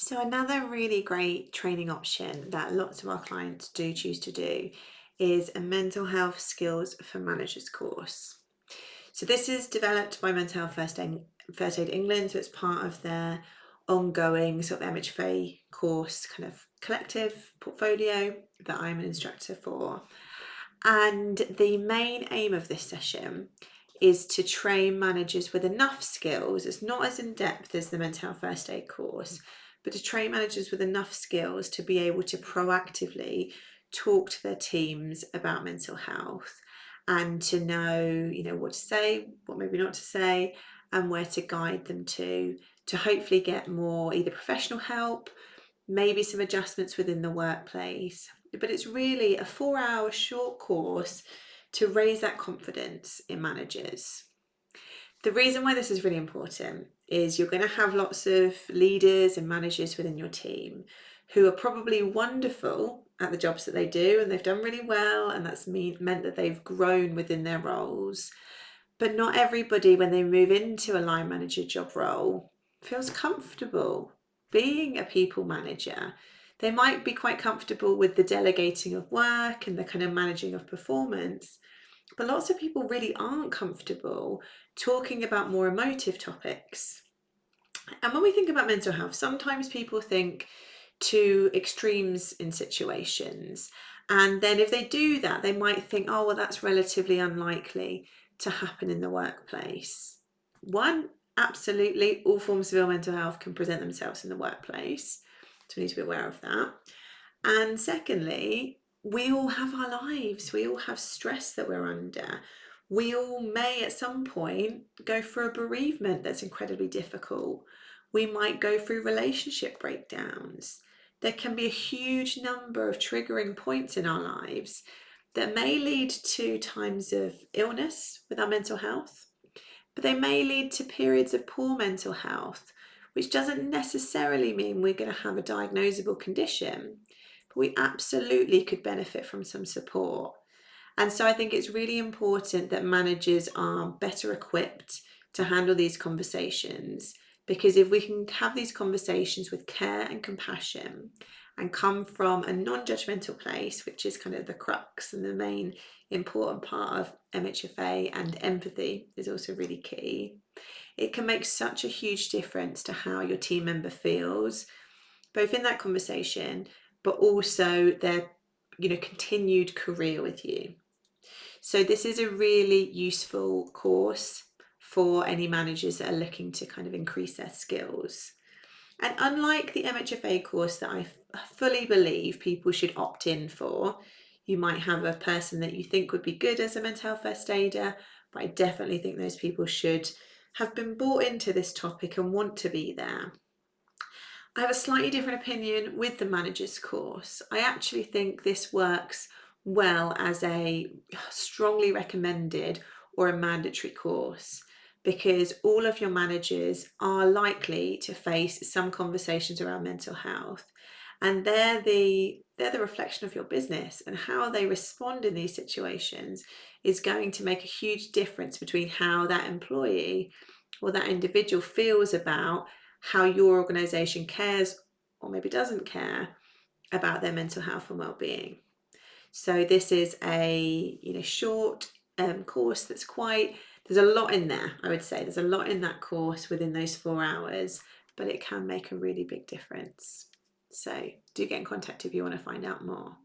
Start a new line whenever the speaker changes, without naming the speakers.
So another really great training option that lots of our clients do choose to do is a mental health skills for managers course. So this is developed by Mental Health First Aid England, so it's part of their ongoing sort of MHFA course kind of collective portfolio that I'm an instructor for. And the main aim of this session is to train managers with enough skills. It's not as in depth as the mental health first aid course, but to train managers with enough skills to be able to proactively talk to their teams about mental health and to know, what to say, what maybe not to say, and where to guide them to hopefully get more either professional help, maybe some adjustments within the workplace. But it's really a 4-hour short course to raise that confidence in managers. The reason why this is really important is you're going to have lots of leaders and managers within your team who are probably wonderful at the jobs that they do and they've done really well, and that's meant that they've grown within their roles. But not everybody, when they move into a line manager job role, feels comfortable being a people manager. They might be quite comfortable with the delegating of work and the kind of managing of performance, but lots of people really aren't comfortable talking about more emotive topics. And when we think about mental health, sometimes people think to extremes in situations. And then if they do that, they might think, oh, well, that's relatively unlikely to happen in the workplace. One, absolutely, all forms of ill mental health can present themselves in the workplace. So we need to be aware of that. And secondly, we all have our lives. We all have stress that we're under. We all may at some point go through a bereavement that's incredibly difficult. We might go through relationship breakdowns. There can be a huge number of triggering points in our lives that may lead to times of illness with our mental health, but they may lead to periods of poor mental health, which doesn't necessarily mean we're going to have a diagnosable condition, but we absolutely could benefit from some support. And so I think it's really important that managers are better equipped to handle these conversations, because if we can have these conversations with care and compassion and come from a non-judgmental place, which is kind of the crux and the main important part of MHFA, and empathy is also really key, it can make such a huge difference to how your team member feels, both in that conversation, but also their continued career with you. So this is a really useful course for any managers that are looking to kind of increase their skills. And unlike the MHFA course that I fully believe people should opt in for, you might have a person that you think would be good as a mental health first aider, but I definitely think those people should have been brought into this topic and want to be there. I have a slightly different opinion with the manager's course. I actually think this works well as a strongly recommended or a mandatory course, because all of your managers are likely to face some conversations around mental health, and they're the reflection of your business, and how they respond in these situations is going to make a huge difference between how that employee or that individual feels about how your organisation cares or maybe doesn't care about their mental health and well-being. So this is a short course that's there's a lot in there. I would say there's a lot in that course within those 4 hours, but it can make a really big difference. So do get in contact if you want to find out more.